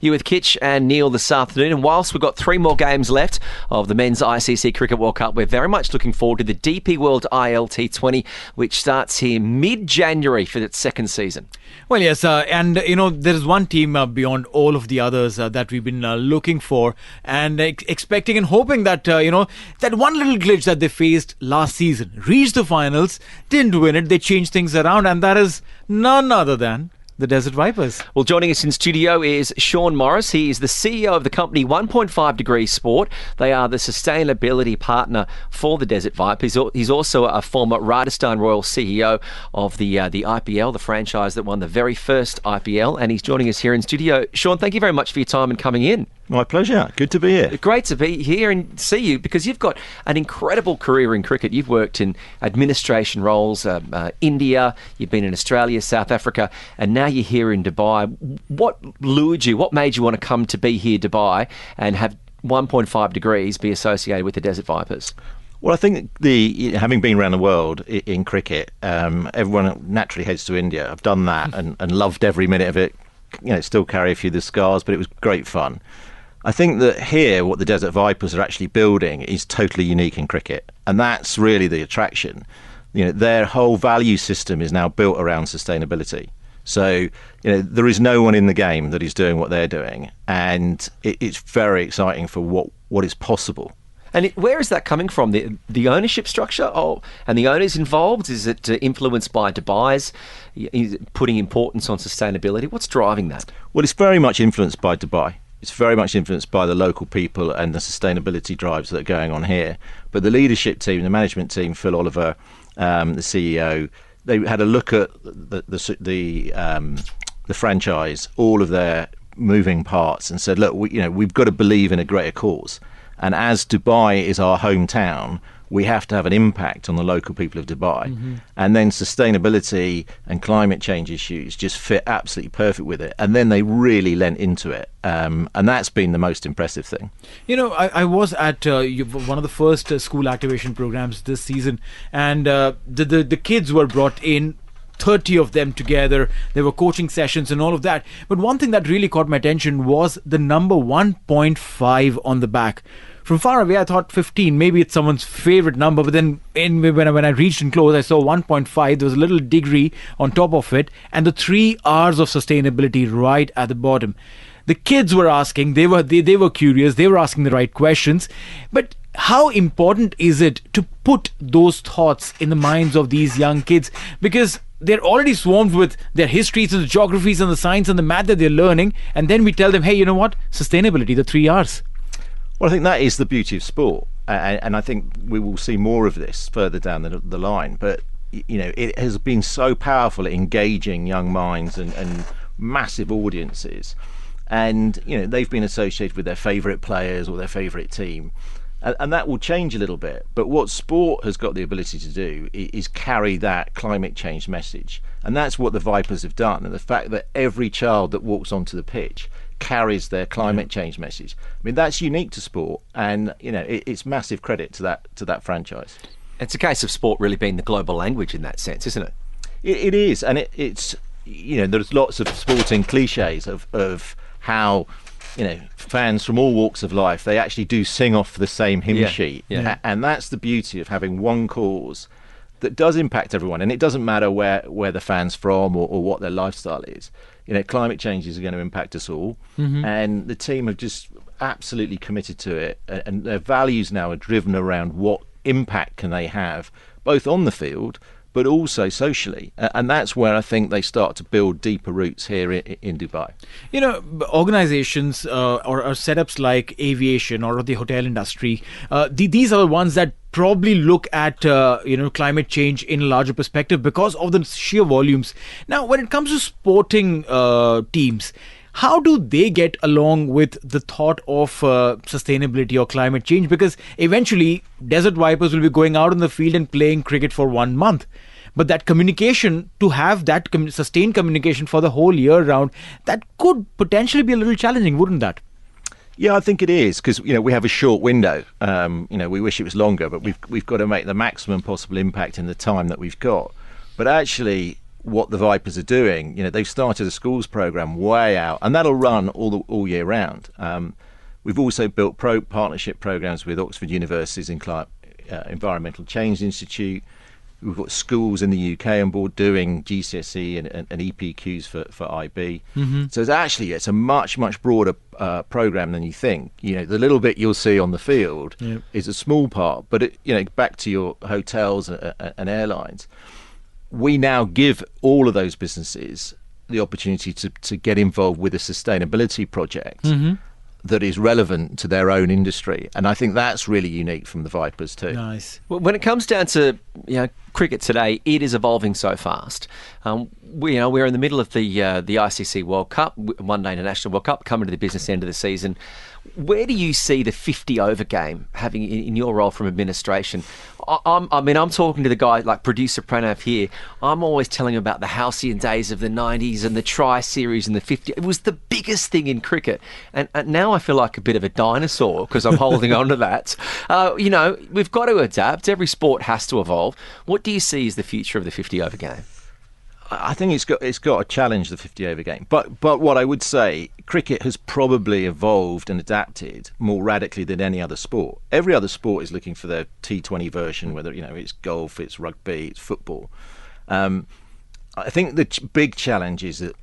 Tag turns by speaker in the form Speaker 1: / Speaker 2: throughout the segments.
Speaker 1: You with Kitch and Neeil this afternoon, and whilst we've got 3 more games left of the Men's ICC Cricket World Cup, we're very much looking forward to the DP World ILT20, which starts here mid-January for its second season.
Speaker 2: Well, yes, and there is one team beyond all of the others that we've been looking for and expecting and hoping that, that one little glitch that they faced last season, reached the finals, didn't win it, they changed things around, and that is none other than the Desert Vipers.
Speaker 1: Well, joining us in studio is Sean Morris. He is the CEO of the company 1.5 Degrees Sport. They are the sustainability partner for the Desert Vipers. He's also a former Rajasthan Royals CEO of the IPL, the franchise that won the very first IPL, and he's joining us here in studio. Sean, thank you very much for your time and coming in.
Speaker 3: My pleasure. Good to be here.
Speaker 1: Great to be here and see you, because you've got an incredible career in cricket. You've worked in administration roles, India, you've been in Australia, South Africa, and now you're here in Dubai. What lured you? What made you want to come to be here, Dubai, and have 1.5 degrees be associated with the Desert Vipers?
Speaker 3: Well, I think having been around the world in cricket, everyone naturally heads to India. I've done that and loved every minute of it. Still carry a few of the scars, but it was great fun. I think that here, what the Desert Vipers are actually building is totally unique in cricket, and that's really the attraction. Their whole value system is now built around sustainability. So, there is no one in the game that is doing what they're doing, and it's very exciting for what is possible.
Speaker 1: And where is that coming from? The ownership structure and the owners involved? Is it influenced by Dubai's putting importance on sustainability? What's driving that?
Speaker 3: Well, it's very much influenced by Dubai. It's very much influenced by the local people and the sustainability drives that are going on here. But the leadership team, the management team, Phil Oliver, the CEO, they had a look at the franchise, all of their moving parts, and said, look, we've got to believe in a greater cause. And as Dubai is our hometown, we have to have an impact on the local people of Dubai. Mm-hmm. And then sustainability and climate change issues just fit absolutely perfect with it. And then they really lent into it. And that's been the most impressive thing.
Speaker 2: I was at one of the first school activation programs this season, and the kids were brought in, 30 of them together. There were coaching sessions and all of that. But one thing that really caught my attention was the number 1.5 on the back. From far away, I thought 15. Maybe it's someone's favorite number. But then when I reached in close, I saw 1.5. There was a little degree on top of it. And the 3 R's of sustainability right at the bottom. The kids were asking. They were curious. They were asking the right questions. But how important is it to put those thoughts in the minds of these young kids? Because they're already swarmed with their histories and the geographies and the science and the math that they're learning. And then we tell them, hey, you know what? Sustainability, the 3 R's.
Speaker 3: Well, I think that is the beauty of sport. And I think we will see more of this further down the line. But, it has been so powerful at engaging young minds and massive audiences. And, they've been associated with their favourite players or their favourite team. And that will change a little bit. But what sport has got the ability to do is carry that climate change message. And that's what the Vipers have done. And the fact that every child that walks onto the pitch carries their climate change message. I mean, that's unique to sport. And, it's massive credit to that franchise.
Speaker 1: It's a case of sport really being the global language in that sense, isn't it?
Speaker 3: It is. And it's there's lots of sporting cliches of how fans from all walks of life, they actually do sing off the same hymn sheet. Yeah. And that's the beauty of having one cause that does impact everyone. And it doesn't matter where the fan's from or what their lifestyle is. Climate change is going to impact us all. Mm-hmm. And the team have just absolutely committed to it. And their values now are driven around what impact can they have, both on the field, but also socially. And that's where I think they start to build deeper roots here in Dubai.
Speaker 2: Organizations or setups like aviation or the hotel industry, these are the ones that probably look at climate change in a larger perspective because of the sheer volumes. Now, when it comes to sporting teams, how do they get along with the thought of sustainability or climate change? Because eventually, Desert Vipers will be going out in the field and playing cricket for 1 month. But that communication, to have that sustained communication for the whole year round, that could potentially be a little challenging, wouldn't that?
Speaker 3: Yeah, I think it is, because we have a short window. We wish it was longer, but we've got to make the maximum possible impact in the time that we've got. But actually, what the Vipers are doing, they've started a schools program way out, and that'll run all year round. We've also built partnership programs with Oxford University's Environmental Change Institute. We've got schools in the UK on board doing GCSE and EPQs for IB. So it's a much, much broader program than you think. The little bit you'll see on the field is a small part, but back to your hotels and airlines, we now give all of those businesses the opportunity to get involved with a sustainability project that is relevant to their own industry, and I think that's really unique from the Vipers too.
Speaker 2: Nice.
Speaker 1: Well, when it comes down to cricket today, it is evolving so fast. We're in the middle of the ICC World Cup, One Day International World Cup, coming to the business end of the season. Where do you see the 50-over game having in your role from administration? I'm talking to the guy like producer Pranav here. I'm always telling him about the halcyon days of the 90s and the tri-series and the 50. It was the biggest thing in cricket. And now I feel like a bit of a dinosaur because I'm holding on to that. We've got to adapt. Every sport has to evolve. What do you see as the future of the 50-over game?
Speaker 3: I think it's got to challenge the 50-over game. But what I would say, cricket has probably evolved and adapted more radically than any other sport. Every other sport is looking for their T20 version, whether it's golf, it's rugby, it's football. I think the big challenge is that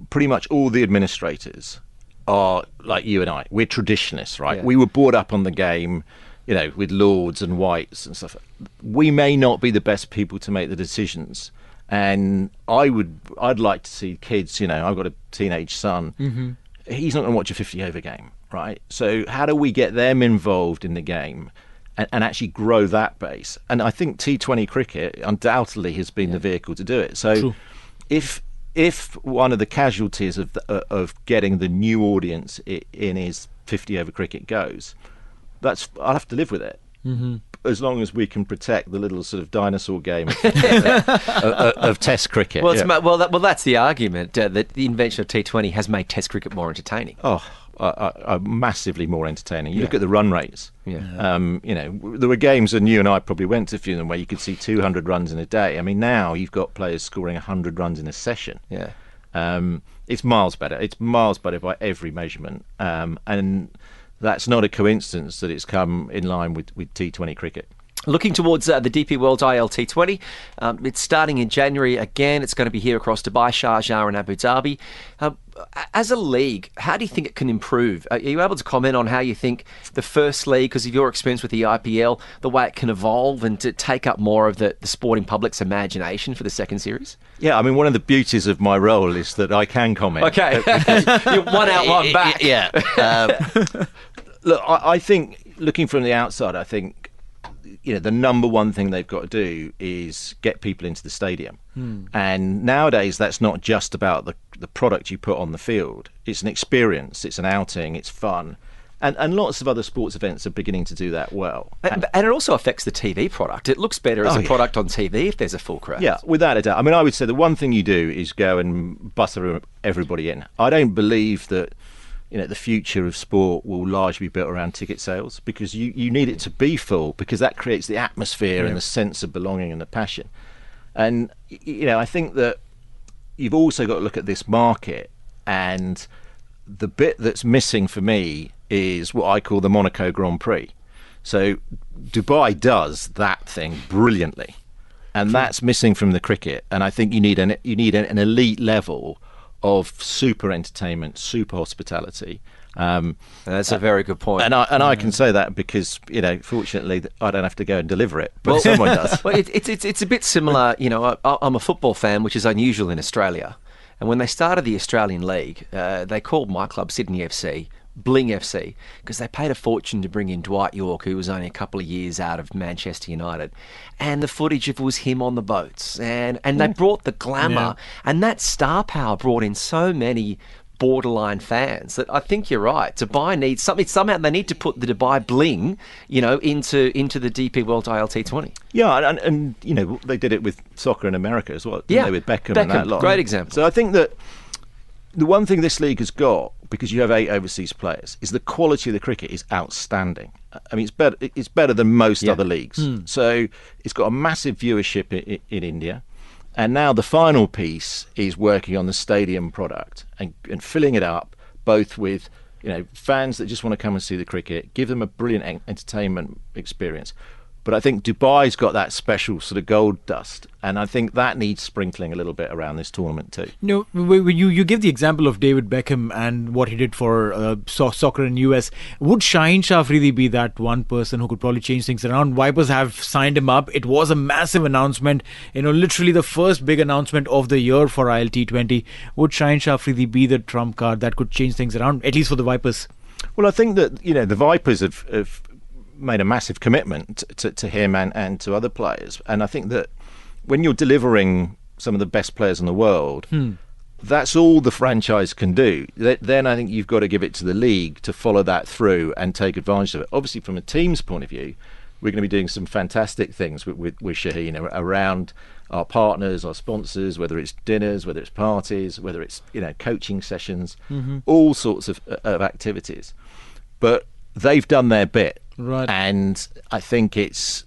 Speaker 3: pretty much all the administrators are like you and I. We're traditionalists, right? Yeah. We were brought up on the game, with Lords and Whites and stuff. We may not be the best people to make the decisions. And I'd like to see kids, I've got a teenage son. He's not going to watch a 50-over game, right? So how do we get them involved in the game and actually grow that base? And I think T20 cricket undoubtedly has been the vehicle to do it. So if one of the casualties of getting the new audience in is 50-over cricket goes, I'll have to live with it. As long as we can protect the little sort of dinosaur game of Test cricket.
Speaker 1: Well, that's the argument that the invention of T20 has made Test cricket more entertaining.
Speaker 3: Massively more entertaining. You look at the run rates. There were games, and you and I probably went to a few of them, where you could see 200 runs in a day. I mean, now you've got players scoring 100 runs in a session. It's miles better. It's miles better by every measurement, and that's not a coincidence that it's come in line with T20 cricket.
Speaker 1: Looking towards the DP World ILT20, it's starting in January again. It's going to be here across Dubai, Sharjah and Abu Dhabi. As a league, how do you think it can improve? Are you able to comment on how you think the first league, because of your experience with the IPL, the way it can evolve and to take up more of the sporting public's imagination for the second series?
Speaker 3: Yeah, I mean, one of the beauties of my role is that I can comment.
Speaker 1: Okay, you're one out, one back.
Speaker 3: Yeah. Look, I think, looking from the outside, I think, the number one thing they've got to do is get people into the stadium. And nowadays, that's not just about the product you put on the field. It's an experience, it's an outing, it's fun. And lots of other sports events are beginning to do that well.
Speaker 1: And it also affects the TV product. It looks better as a product on TV if there's a full crowd.
Speaker 3: Yeah, without a doubt. I mean, I would say the one thing you do is go and butter everybody in. I don't believe that the future of sport will largely be built around ticket sales, because you need it to be full, because that creates the atmosphere and the sense of belonging and the passion. And I think that you've also got to look at this market, and the bit that's missing for me is what I call the Monaco Grand Prix. So Dubai does that thing brilliantly, and that's missing from the cricket. And I think you need an elite level of super entertainment, super hospitality.
Speaker 1: That's a very good point.
Speaker 3: And I can say that because fortunately I don't have to go and deliver it, but someone does.
Speaker 1: Well, it's a bit similar. I'm a football fan, which is unusual in Australia. And when they started the Australian League, they called my club Sydney FC Bling FC, because they paid a fortune to bring in Dwight York, who was only a couple of years out of Manchester United, and the footage of it was him on the boats, and they brought the glamour, and that star power brought in so many borderline fans that I think you're right. Dubai needs something. Somehow they need to put the Dubai bling, into the DP World ILT20.
Speaker 3: Yeah, and they did it with soccer in America as well. Didn't they, with Beckham and that lot.
Speaker 1: Great example.
Speaker 3: So I think that the one thing this league has got, because you have 8 overseas players, is the quality of the cricket is outstanding. I mean, it's better than most other leagues. So it's got a massive viewership in India. And now the final piece is working on the stadium product and filling it up, both with fans that just want to come and see the cricket, give them a brilliant entertainment experience. But I think Dubai's got that special sort of gold dust, and I think that needs sprinkling a little bit around this tournament too.
Speaker 2: You give the example of David Beckham and what he did for soccer in US. Would Shaheen Shah Afridi be that one person who could probably change things around? Vipers have signed him up. It was a massive announcement, literally the first big announcement of the year for ILT20. Would Shaheen Shah Afridi be the trump card that could change things around, at least for the Vipers?
Speaker 3: Well, I think that the Vipers have made a massive commitment to him and to other players, and I think that when you're delivering some of the best players in the world, that's all the franchise can do. Then I think you've got to give it to the league to follow that through and take advantage of it. Obviously, from a team's point of view, we're going to be doing some fantastic things with Shaheen around our partners, our sponsors, whether it's dinners, whether it's parties, whether it's coaching sessions, all sorts of activities. But they've done their bit.
Speaker 2: Right.
Speaker 3: And I think it's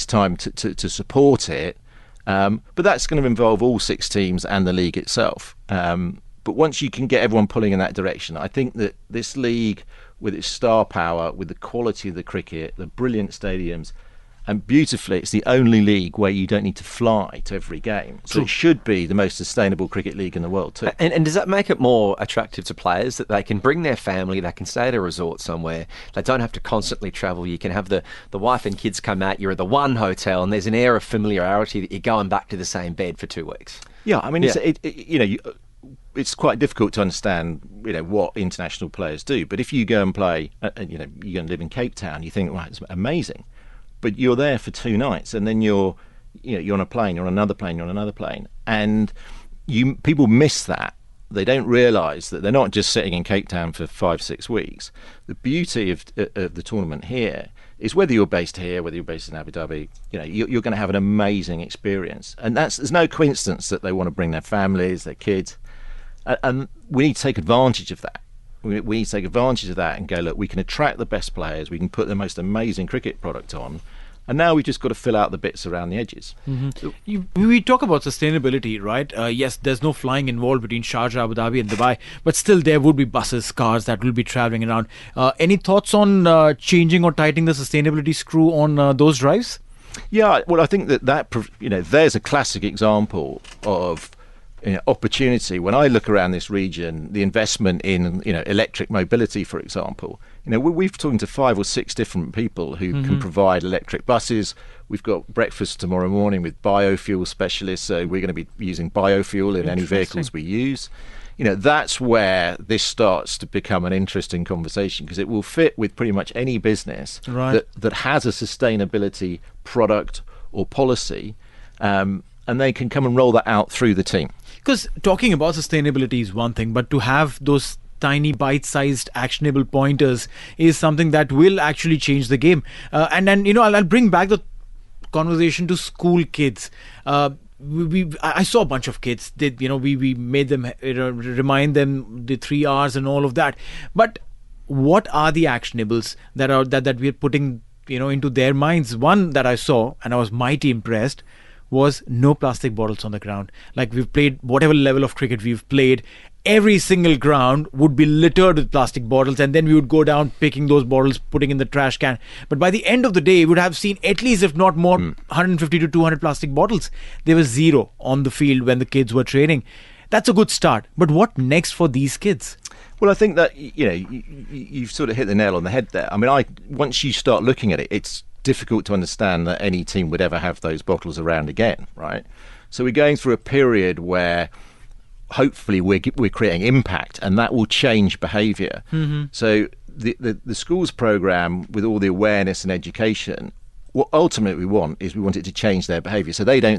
Speaker 3: time to support it. But that's going to involve all 6 teams and the league itself. But once you can get everyone pulling in that direction, I think that this league, with its star power, with the quality of the cricket, the brilliant stadiums, and beautifully, it's the only league where you don't need to fly to every game. So it should be the most sustainable cricket league in the world too.
Speaker 1: And does that make it more attractive to players that they can bring their family, they can stay at a resort somewhere, they don't have to constantly travel? You can have the wife and kids come out, you're at the one hotel, and there's an air of familiarity that you're going back to the same bed for 2 weeks.
Speaker 3: Yeah, I mean, it's quite difficult to understand, what international players do. But if you go and play, you're going to live in Cape Town, you think, right, it's amazing. But you're there for 2 nights, and then you're on a plane, you're on another plane, you're on another plane, and people miss that. They don't realise that they're not just sitting in Cape Town for 5-6 weeks. The beauty of the tournament here is whether you're based here, whether you're based in Abu Dhabi, you're going to have an amazing experience, and there's no coincidence that they want to bring their families, their kids, and we need to take advantage of that. We need to take advantage of that and go, look, we can attract the best players, we can put the most amazing cricket product on, and now we've just got to fill out the bits around the edges.
Speaker 2: We talk about sustainability, right? Yes, there's no flying involved between Sharjah, Abu Dhabi and Dubai, but still there would be buses, cars that will be travelling around. Any thoughts on changing or tightening the sustainability screw on those drives?
Speaker 3: Yeah, well, I think that there's a classic example of opportunity. When I look around this region, the investment in electric mobility, for example, we've talking to 5 or 6 different people who can provide electric buses. We've got breakfast tomorrow morning with biofuel specialists, so we're going to be using biofuel in any vehicles we use. That's where this starts to become an interesting conversation, because it will fit with pretty much any business that has a sustainability product or policy, and they can come and roll that out through the team.
Speaker 2: Because talking about sustainability is one thing, but to have those tiny bite-sized actionable pointers is something that will actually change the game. And then I'll bring back the conversation to school kids. I saw a bunch of kids. We made them remind them the 3 R's and all of that. But what are the actionables that we're putting into their minds? One that I saw, and I was mighty impressed, was no plastic bottles on the ground. Like, we've played whatever level of cricket we've played, every single ground would be littered with plastic bottles, and then we would go down picking those bottles, putting in the trash can. But by the end of the day, we would have seen at least, if not more, 150 to 200 plastic bottles. There was 0 on the field when the kids were training. That's a good start. But what next for these kids?
Speaker 3: Well, I think that you've sort of hit the nail on the head there. I mean, once you start looking at it, it's difficult to understand that any team would ever have those bottles around again, right? So we're going through a period where hopefully we're creating impact, and that will change behaviour. So the schools programme, with all the awareness and education, what ultimately we want it to change their behaviour. So they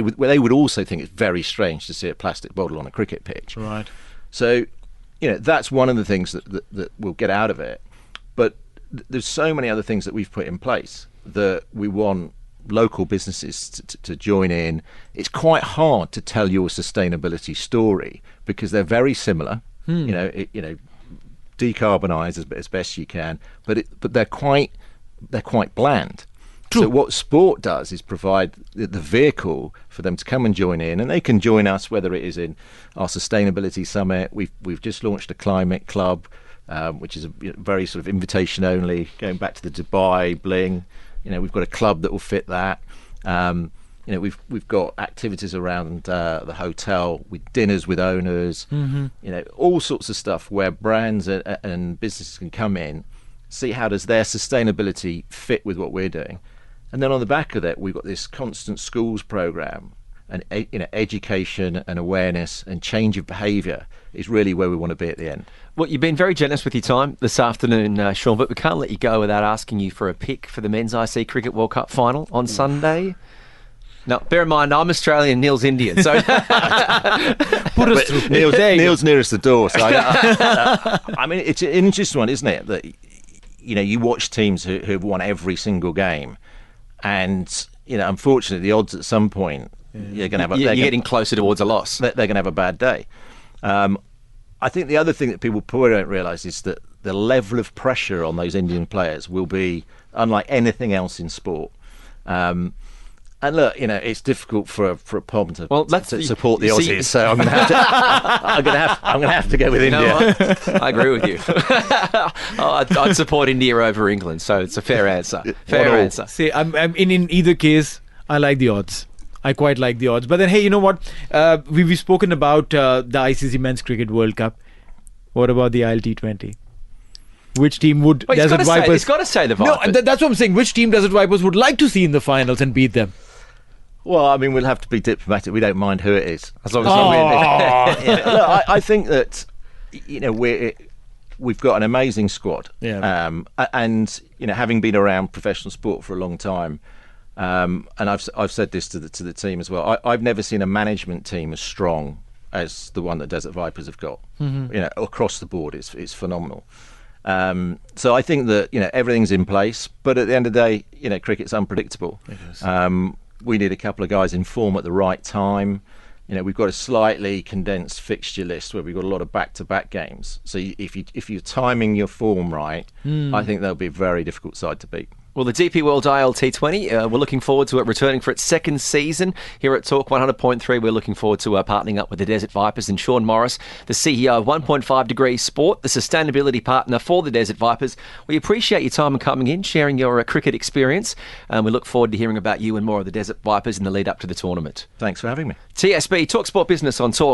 Speaker 3: would also think it's very strange to see a plastic bottle on a cricket pitch.
Speaker 2: Right.
Speaker 3: So that's one of the things that we'll get out of it. But there's so many other things that we've put in place that we want local businesses to join in. It's quite hard to tell your sustainability story because they're very similar. Decarbonize as best you can, but they're quite bland.
Speaker 2: True.
Speaker 3: So what sport does is provide the vehicle for them to come and join in, and they can join us whether it is in our sustainability summit. We've just launched a climate club, which is a very sort of invitation only, going back to the Dubai bling. We've got a club that will fit that. We've got activities around the hotel with dinners with owners. All sorts of stuff where brands and businesses can come in, see how does their sustainability fit with what we're doing. And then on the back of that, we've got this constant schools program, and education and awareness and change of behaviour is really where we want to be at the end.
Speaker 1: Well, you've been very generous with your time this afternoon, Sean, but we can't let you go without asking you for a pick for the Men's IC Cricket World Cup final on Sunday. Now, bear in mind, I'm Australian, Neil's Indian, so
Speaker 2: put us through.
Speaker 3: Neil's nearest the door, so I mean, it's an interesting one, isn't it? That you watch teams who have won every single game, and unfortunately, the odds at some point you're going to have. You're
Speaker 1: getting closer towards a loss.
Speaker 3: They're going to have a bad day. I think the other thing that people probably don't realise is that the level of pressure on those Indian players will be unlike anything else in sport. And look, it's difficult for a POM to support the Aussies, so I'm going to have to go with India.
Speaker 1: I agree with you. I'd support India over England, so it's a fair answer. Fair answer.
Speaker 2: See, I'm in either case, I like the odds. I quite like the odds. But then, hey, you know what? We've spoken about the ICC Men's Cricket World Cup. What about the ILT20? Which team would Desert Vipers?
Speaker 1: It's got to say the Vipers.
Speaker 2: No, that's what I'm saying. Which team Desert Vipers would like to see in the finals and beat them?
Speaker 3: Well, I mean, we'll have to be diplomatic. We don't mind who it is,
Speaker 1: as long as
Speaker 3: Look, I think that we've got an amazing squad.
Speaker 2: Yeah.
Speaker 3: And having been around professional sport for a long time, and I've said this to the team as well. I've never seen a management team as strong as the one that Desert Vipers have got. Across the board, it's phenomenal. So I think that everything's in place, but at the end of the day, cricket's unpredictable.
Speaker 2: It is.
Speaker 3: We need a couple of guys in form at the right time. We've got a slightly condensed fixture list where we've got a lot of back-to-back games. So if you're timing your form right, I think that'll be a very difficult side to beat.
Speaker 1: Well, the DP World ILT20, we're looking forward to it returning for its second season here at Talk 100.3. We're looking forward to partnering up with the Desert Vipers and Sean Morris, the CEO of 1.5 Degrees Sport, the sustainability partner for the Desert Vipers. We appreciate your time and coming in, sharing your cricket experience, and we look forward to hearing about you and more of the Desert Vipers in the lead up to the tournament.
Speaker 3: Thanks for having me.
Speaker 1: TSB, Talk Sport Business on Talk.